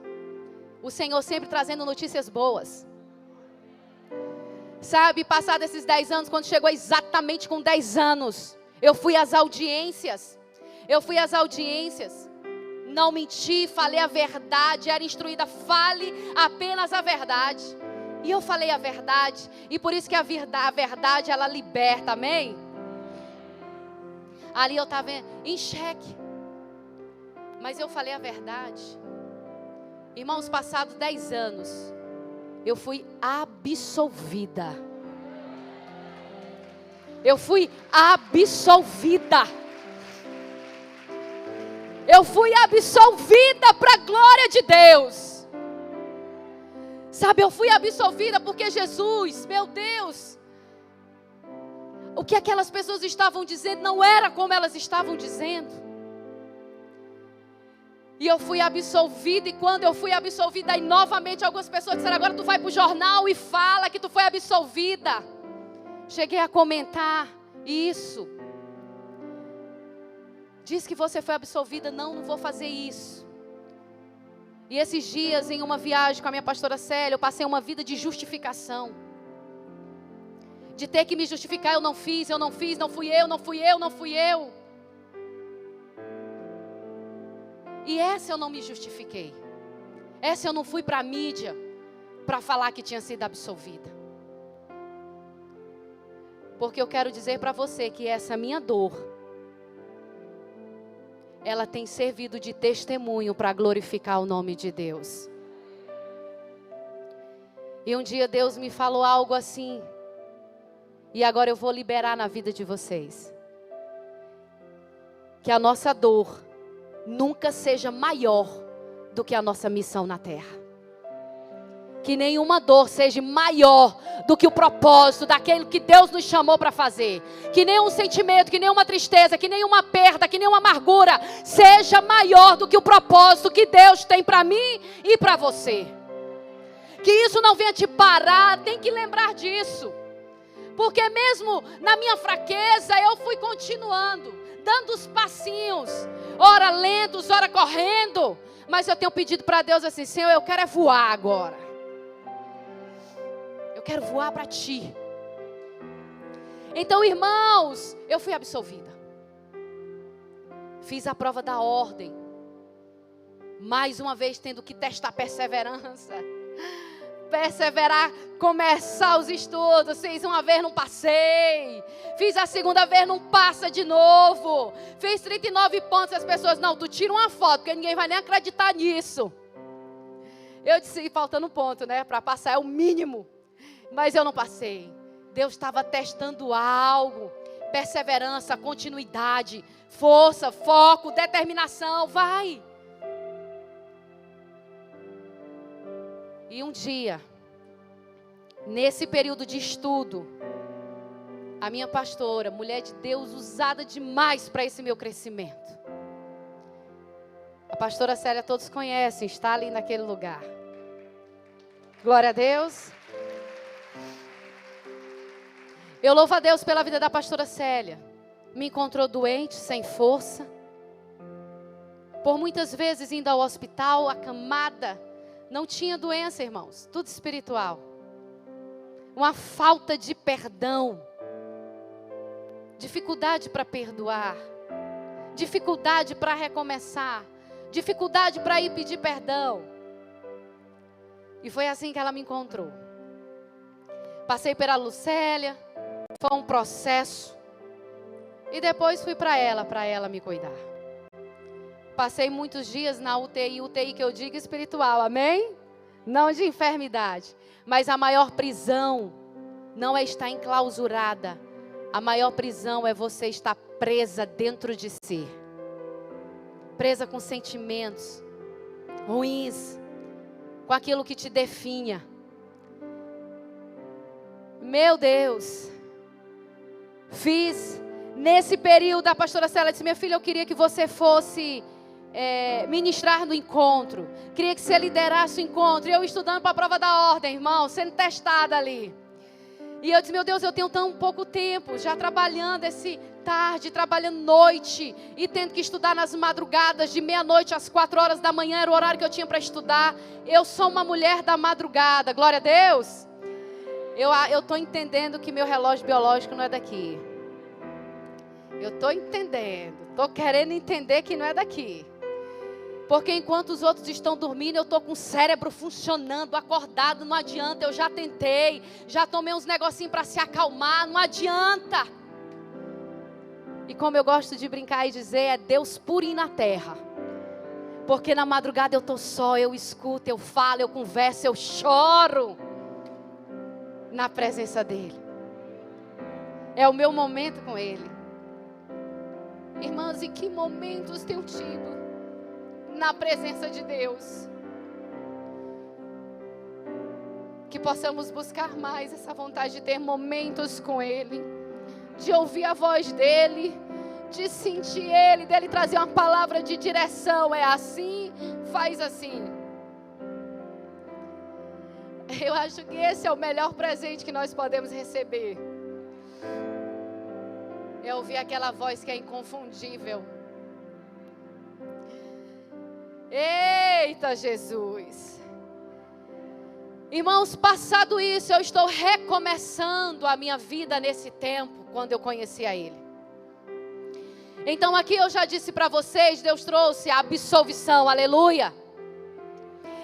O Senhor sempre trazendo notícias boas. Sabe, passados esses 10 anos, quando chegou exatamente com 10 anos, eu fui às audiências. Não menti, falei a verdade, era instruída: fale apenas a verdade. E eu falei a verdade, e por isso que a verdade ela liberta, amém? Ali eu estava em xeque, mas eu falei a verdade. Irmãos, passados 10 anos, eu fui absolvida. Eu fui absolvida para a glória de Deus. Sabe, eu fui absolvida porque Jesus, meu Deus, o que aquelas pessoas estavam dizendo não era como elas estavam dizendo. E eu fui absolvida, e quando eu fui absolvida, aí novamente algumas pessoas disseram: agora tu vai para o jornal e fala que tu foi absolvida. Cheguei a comentar isso. Diz que você foi absolvida. Não vou fazer isso. E esses dias, em uma viagem com a minha pastora Célia, eu passei uma vida de justificação. De ter que me justificar: eu não fiz, não fui eu. E essa eu não me justifiquei. Essa eu não fui para a mídia para falar que tinha sido absolvida. Porque eu quero dizer para você que essa minha dor, ela tem servido de testemunho para glorificar o nome de Deus. E um dia Deus me falou algo assim: E agora eu vou liberar na vida de vocês. Que a nossa dor nunca seja maior do que a nossa missão na terra. Que nenhuma dor seja maior do que o propósito daquilo que Deus nos chamou para fazer. Que nenhum sentimento, que nenhuma tristeza, que nenhuma perda, que nenhuma amargura seja maior do que o propósito que Deus tem para mim e para você. Que isso não venha te parar, tem que lembrar disso. Porque mesmo na minha fraqueza, eu fui continuando, dando os passinhos, ora lentos, ora correndo. Mas eu tenho pedido para Deus assim: Senhor, eu quero é voar agora. Eu quero voar para Ti. Então, irmãos, eu fui absolvida. Fiz a prova da ordem. Mais uma vez tendo que testar perseverança. Perseverar, começar os estudos. Fiz uma vez, não passei. Fiz a segunda vez, não passa de novo. Fiz 39 pontos, as pessoas: não, tu tira uma foto, porque ninguém vai nem acreditar nisso. Eu disse, faltando um ponto, né? Para passar é o mínimo. Mas eu não passei. Deus estava testando algo. Perseverança, continuidade, força, foco, determinação. Vai. E um dia, nesse período de estudo, a minha pastora, mulher de Deus, usada demais para esse meu crescimento. A pastora Célia, todos conhecem, está ali naquele lugar. Glória a Deus. Eu louvo a Deus pela vida da pastora Célia. Me encontrou doente, sem força. Por muitas vezes indo ao hospital, acamada. Não tinha doença, irmãos. Tudo espiritual. Uma falta de perdão. Dificuldade para perdoar. Dificuldade para recomeçar. Dificuldade para ir pedir perdão. E foi assim que ela me encontrou. Passei pela Lucélia. Foi um processo. E depois fui para ela me cuidar. Passei muitos dias na UTI que eu digo espiritual, amém? Não de enfermidade. Mas a maior prisão não é estar enclausurada. A maior prisão é você estar presa dentro de si. Presa com sentimentos ruins, com aquilo que te definha. Meu Deus. Fiz, nesse período, a pastora Célia disse: minha filha, eu queria que você fosse ministrar no encontro. Queria que você liderasse o encontro. E eu estudando para a prova da ordem, irmão, sendo testada ali. E eu disse: meu Deus, eu tenho tão pouco tempo, já trabalhando esse tarde, trabalhando noite, e tendo que estudar nas madrugadas, de meia-noite às 4 horas da manhã, era o horário que eu tinha para estudar. Eu sou uma mulher da madrugada, glória a Deus. Eu estou entendendo que meu relógio biológico não é daqui. Eu estou entendendo. Estou querendo entender que não é daqui. Porque enquanto os outros estão dormindo, eu estou com o cérebro funcionando, acordado. Não adianta, eu já tentei. Já tomei uns negocinhos para se acalmar. Não adianta. E como eu gosto de brincar e dizer, é Deus purinho na terra. Porque na madrugada eu estou só, eu escuto, eu falo, eu converso, eu choro. Na presença dEle. É o meu momento com Ele. Irmãs, e que momentos tenho tido na presença de Deus. Que possamos buscar mais essa vontade de ter momentos com Ele. De ouvir a voz dEle. De sentir Ele, dEle trazer uma palavra de direção. É assim, faz assim. Eu acho que esse é o melhor presente que nós podemos receber. É ouvir aquela voz que é inconfundível. Eita, Jesus. Irmãos, passado isso, eu estou recomeçando a minha vida nesse tempo, quando eu conheci a Ele. Então aqui eu já disse para vocês, Deus trouxe a absolvição, aleluia.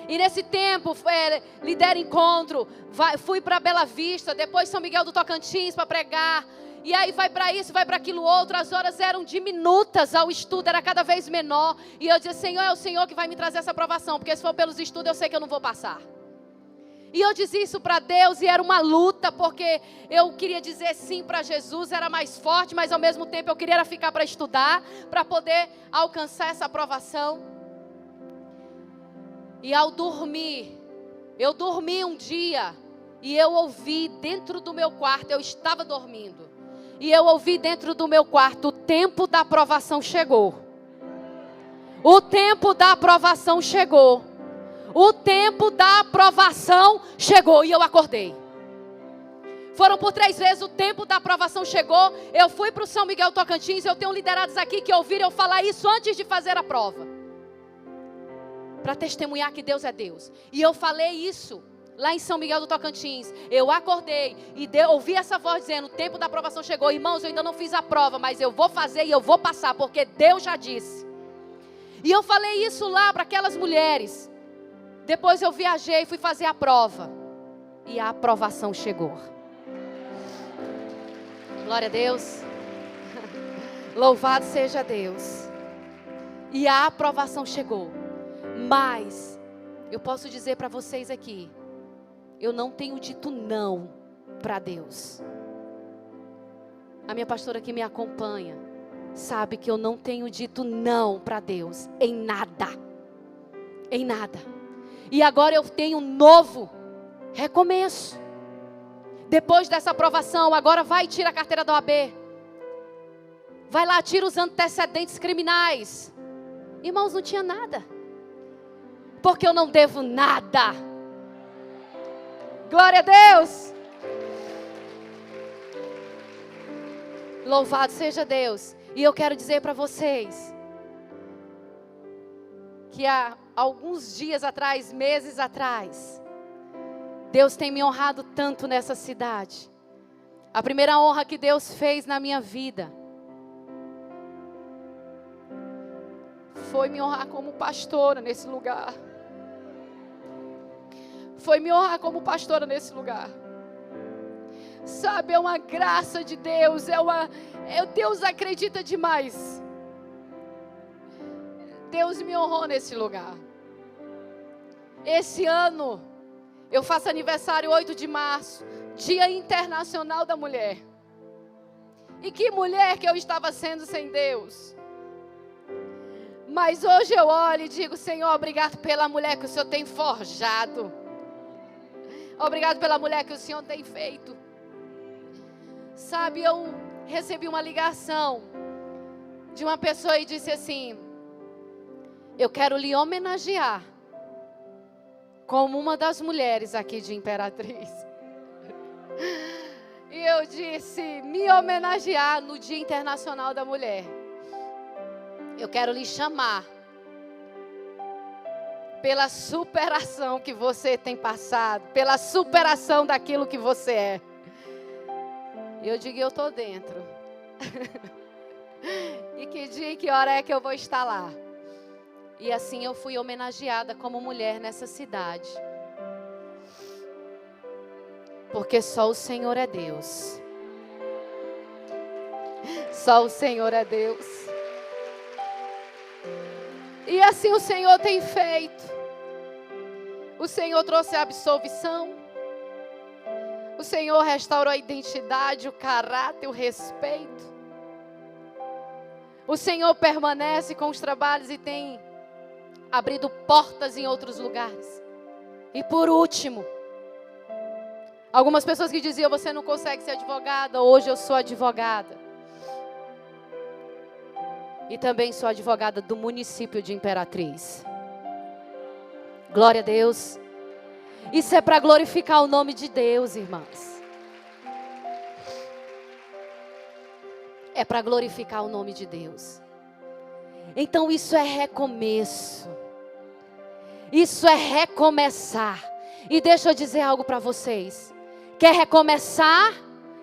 E nesse tempo, lidera encontro, fui para Bela Vista, depois São Miguel do Tocantins para pregar. E aí vai para isso, vai para aquilo outro. As horas eram diminutas ao estudo, era cada vez menor. E eu dizia: Senhor, é o Senhor que vai me trazer essa aprovação, porque se for pelos estudos eu sei que eu não vou passar. E eu dizia isso para Deus e era uma luta, porque eu queria dizer sim para Jesus, era mais forte, mas ao mesmo tempo eu queria ficar para estudar, para poder alcançar essa aprovação. E ao dormir, eu dormi um dia e eu ouvi dentro do meu quarto, eu estava dormindo, e eu ouvi dentro do meu quarto, o tempo da aprovação chegou. O tempo da aprovação chegou. O tempo da aprovação chegou e eu acordei. Foram por 3 vezes, o tempo da aprovação chegou. Eu fui para o São Miguel Tocantins, eu tenho liderados aqui que ouviram eu falar isso antes de fazer a prova. Para testemunhar que Deus é Deus. E eu falei isso lá em São Miguel do Tocantins. Eu acordei e ouvi essa voz dizendo, o tempo da aprovação chegou. Irmãos, eu ainda não fiz a prova, mas eu vou fazer e eu vou passar, porque Deus já disse. E eu falei isso lá para aquelas mulheres. Depois eu viajei, fui fazer a prova. E a aprovação chegou. Glória a Deus. Louvado seja Deus. E a aprovação chegou. Mas, eu posso dizer para vocês aqui, eu não tenho dito não para Deus. A minha pastora que me acompanha, sabe que eu não tenho dito não para Deus, em nada. Em nada. E agora eu tenho um novo recomeço. Depois dessa aprovação, agora vai e tira a carteira da OAB. Vai lá, tira os antecedentes criminais. Irmãos, não tinha nada. Porque eu não devo nada. Glória a Deus. Louvado seja Deus. E eu quero dizer para vocês que há alguns dias atrás, meses atrás, Deus tem me honrado tanto nessa cidade. A primeira honra que Deus fez na minha vida foi me honrar como pastora nesse lugar. Foi me honrar como pastora nesse lugar. Sabe, é uma graça de Deus, Deus acredita demais. Deus me honrou nesse lugar. Esse ano, eu faço aniversário 8 de março, Dia Internacional da Mulher. E que mulher que eu estava sendo sem Deus. Mas hoje eu olho e digo, Senhor, obrigado pela mulher que o Senhor tem forjado. Obrigado pela mulher que o Senhor tem feito. Sabe, eu recebi uma ligação de uma pessoa e disse assim, eu quero lhe homenagear como uma das mulheres aqui de Imperatriz. E eu disse, me homenagear no Dia Internacional da Mulher. Eu quero lhe chamar pela superação que você tem passado, pela superação daquilo que você é. E eu digo, eu estou dentro. E que dia e que hora é que eu vou estar lá? E assim eu fui homenageada como mulher nessa cidade. Porque só o Senhor é Deus. Só o Senhor é Deus. E assim o Senhor tem feito. O Senhor trouxe a absolvição. O Senhor restaurou a identidade, o caráter, o respeito. O Senhor permanece com os trabalhos e tem abrido portas em outros lugares. E por último, algumas pessoas que diziam, você não consegue ser advogada, hoje eu sou advogada. E também sou advogada do município de Imperatriz. Glória a Deus. Isso é para glorificar o nome de Deus, irmãs. É para glorificar o nome de Deus. Então isso é recomeço. Isso é recomeçar. E deixa eu dizer algo para vocês. Quer recomeçar?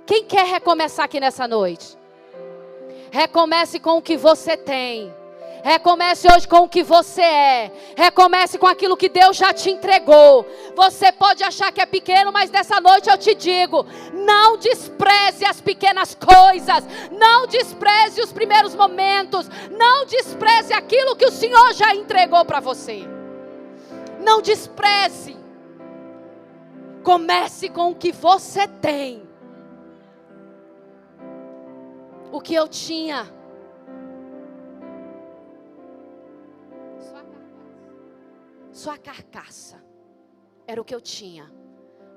Quem quer recomeçar aqui nessa noite? Recomece com o que você tem. Recomece hoje com o que você é. Recomece com aquilo que Deus já te entregou. Você pode achar que é pequeno, mas nessa noite eu te digo, não despreze as pequenas coisas. Não despreze os primeiros momentos. Não despreze aquilo que o Senhor já entregou para você. Não despreze. Comece com o que você tem. O que eu tinha. Só a carcaça. Era o que eu tinha.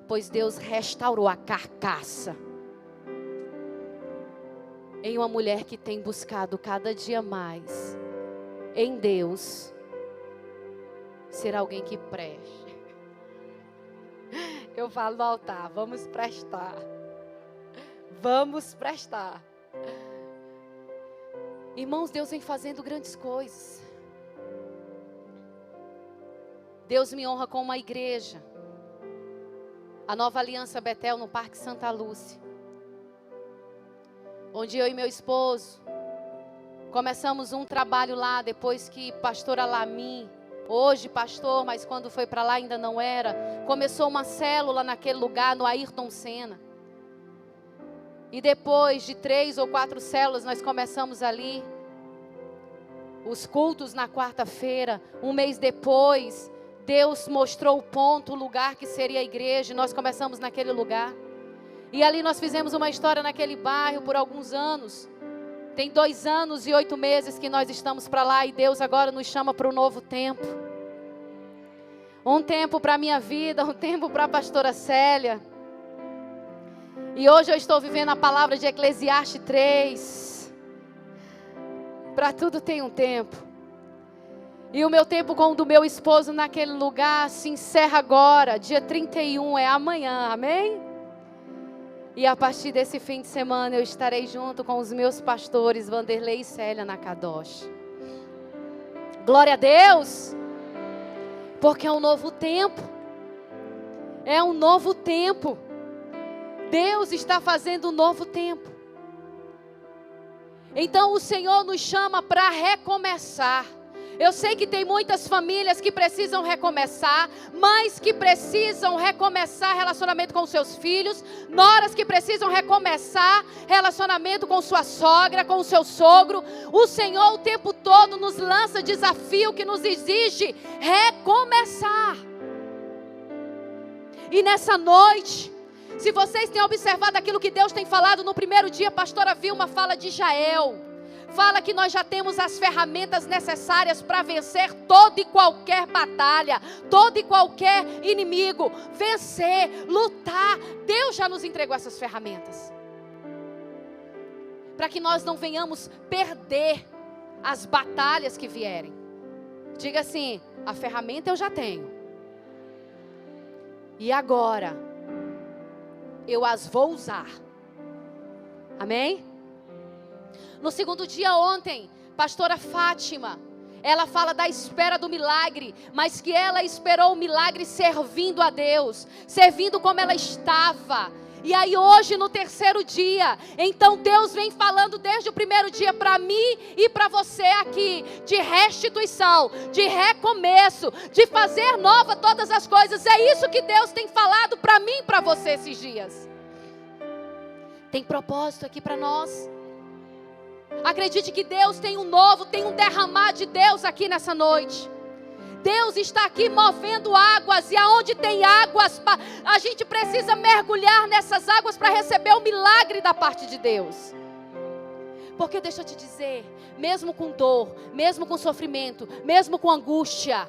Pois Deus restaurou a carcaça. Em uma mulher que tem buscado cada dia mais em Deus ser alguém que preste. Eu falo no altar, vamos prestar. Vamos prestar. Irmãos, Deus vem fazendo grandes coisas. Deus me honra com uma igreja. A Nova Aliança Betel no Parque Santa Lúcia. Onde eu e meu esposo começamos um trabalho lá depois que pastor Alamin, hoje pastor, mas quando foi para lá ainda não era, começou uma célula naquele lugar, no Ayrton Senna. E depois de 3 ou 4 células nós começamos ali. Os cultos na quarta-feira, um mês depois, Deus mostrou o ponto, o lugar que seria a igreja, e nós começamos naquele lugar. E ali nós fizemos uma história naquele bairro por alguns anos. Tem 2 anos e 8 meses que nós estamos para lá e Deus agora nos chama para um novo tempo. Um tempo para a minha vida, um tempo para a pastora Célia. E hoje eu estou vivendo a palavra de Eclesiastes 3. Para tudo tem um tempo. E o meu tempo com o do meu esposo naquele lugar se encerra agora, dia 31, é amanhã, amém? E a partir desse fim de semana eu estarei junto com os meus pastores, Vanderlei e Célia, na Kadosh. Glória a Deus! Porque é um novo tempo. É um novo tempo. Deus está fazendo um novo tempo. Então o Senhor nos chama para recomeçar. Eu sei que tem muitas famílias que precisam recomeçar, mães que precisam recomeçar relacionamento com seus filhos, noras que precisam recomeçar relacionamento com sua sogra, com o seu sogro. O Senhor o tempo todo nos lança desafio que nos exige recomeçar. E nessa noite, se vocês têm observado aquilo que Deus tem falado, no primeiro dia a pastora Vilma fala de Jael. Fala que nós já temos as ferramentas necessárias para vencer toda e qualquer batalha, todo e qualquer inimigo. Vencer, lutar. Deus já nos entregou essas ferramentas. Para que nós não venhamos perder as batalhas que vierem. Diga assim, a ferramenta eu já tenho. E agora, eu as vou usar. Amém? No segundo dia ontem, pastora Fátima, ela fala da espera do milagre, mas que ela esperou o milagre servindo a Deus, servindo como ela estava. E aí hoje no terceiro dia, então Deus vem falando desde o primeiro dia para mim e para você aqui, de restituição, de recomeço, de fazer nova todas as coisas. É isso que Deus tem falado para mim e para você esses dias. Tem propósito aqui para nós. Acredite que Deus tem um novo, tem um derramar de Deus aqui nessa noite. Deus está aqui movendo águas, e aonde tem águas, a gente precisa mergulhar nessas águas para receber o milagre da parte de Deus. Porque deixa eu te dizer, mesmo com dor, mesmo com sofrimento, mesmo com angústia,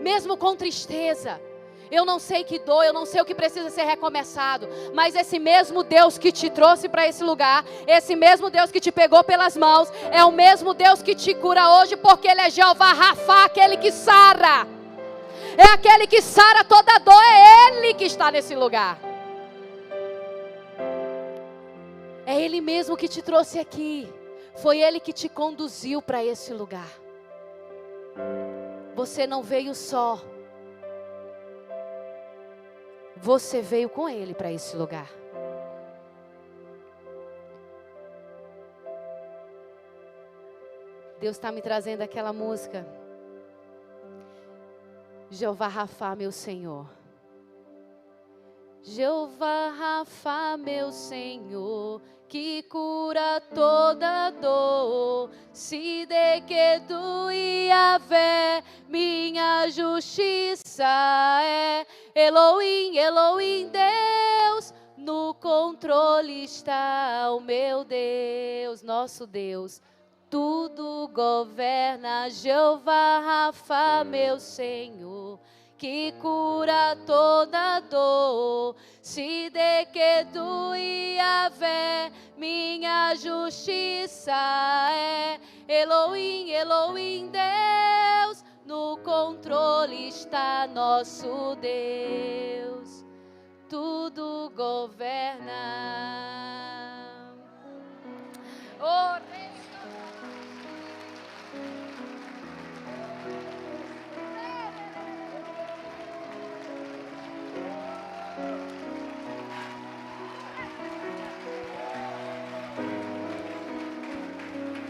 mesmo com tristeza, eu não sei que dor, eu não sei o que precisa ser recomeçado, mas esse mesmo Deus que te trouxe para esse lugar, esse mesmo Deus que te pegou pelas mãos, é o mesmo Deus que te cura hoje, porque Ele é Jeová Rafá, aquele que sara. É aquele que sara toda dor, é Ele que está nesse lugar. É Ele mesmo que te trouxe aqui, foi Ele que te conduziu para esse lugar. Você não veio só. Você veio com Ele para esse lugar. Deus está me trazendo aquela música. Jeová Rafá, meu Senhor. Jeová Rafá, meu Senhor, que cura toda dor. Se de que tu Yahvé, minha justiça. é Elohim, Elohim, Deus. No controle está o meu Deus, nosso Deus. Tudo governa, Jeová Rafa, meu Senhor, que cura toda dor. Se de que tu Yahvé, minha justiça é Elohim, Elohim, Deus. No controle está nosso Deus. Tudo governa. Oh,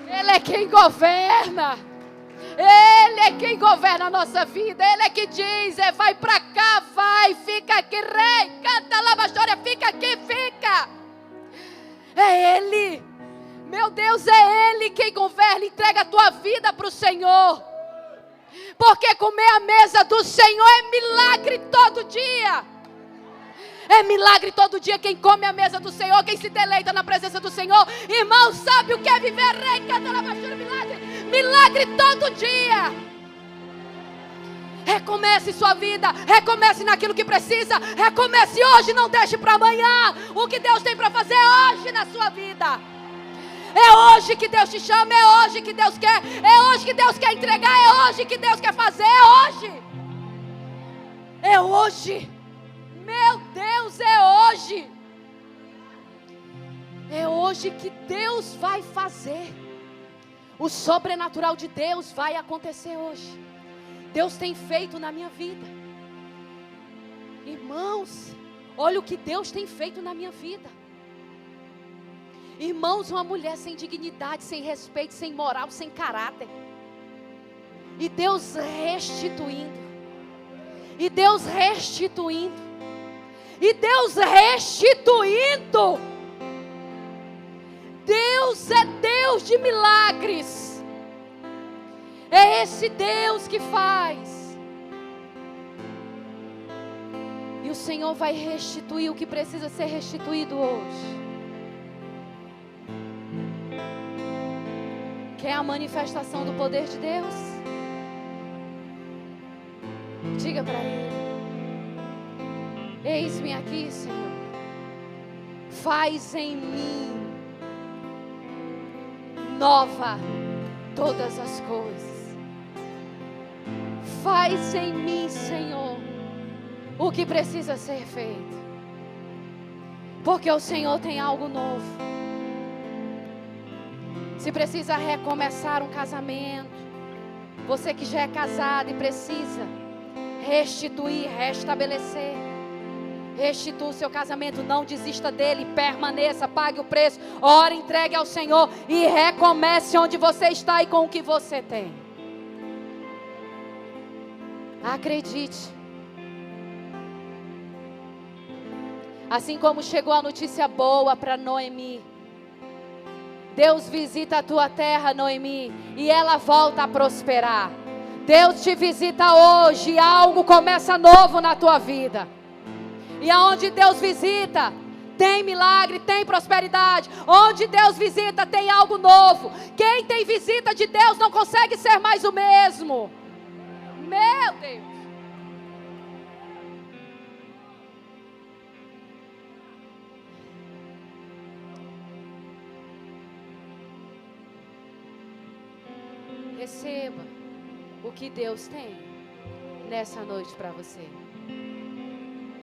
Ele é quem governa. Ele é quem governa a nossa vida. Ele é que diz, vai pra cá, vai, fica aqui, rei, canta lá a história, fica aqui, fica. É Ele, meu Deus, é Ele quem governa. Entrega a tua vida para o Senhor, porque comer a mesa do Senhor é milagre todo dia. É milagre todo dia quem come a mesa do Senhor, quem se deleita na presença do Senhor. Irmão, sabe o que é viver, rei, canta lá, milagre. Milagre todo dia. Recomece sua vida, recomece naquilo que precisa, recomece hoje, não deixe para amanhã. O que Deus tem para fazer hoje na sua vida. É hoje que Deus te chama, é hoje que Deus quer, é hoje que Deus quer entregar, é hoje que Deus quer fazer, é hoje. É hoje. Meu Deus, é hoje. É hoje que Deus vai fazer. O sobrenatural de Deus vai acontecer hoje. Deus tem feito na minha vida. Irmãos, olha o que Deus tem feito na minha vida. Irmãos, uma mulher sem dignidade, sem respeito, sem moral, sem caráter. E Deus restituindo. E Deus restituindo. E Deus restituindo. Deus é Deus de milagres. É esse Deus que faz. E o Senhor vai restituir o que precisa ser restituído hoje. Quer a manifestação do poder de Deus? Diga para Ele: eis-me aqui, Senhor. Faz em mim nova todas as coisas. Faz em mim, Senhor, o que precisa ser feito. Porque o Senhor tem algo novo. Se precisa recomeçar um casamento, você que já é casado e precisa restituir, restabelecer, restitua o seu casamento, não desista dele, permaneça, pague o preço, ore, entregue ao Senhor e recomece onde você está e com o que você tem. Acredite. Assim como chegou a notícia boa para Noemi, Deus visita a tua terra, Noemi, e ela volta a prosperar. Deus te visita hoje e algo começa novo na tua vida. E aonde Deus visita, tem milagre, tem prosperidade. Onde Deus visita, tem algo novo. Quem tem visita de Deus não consegue ser mais o mesmo. Meu Deus. Receba o que Deus tem nessa noite para você.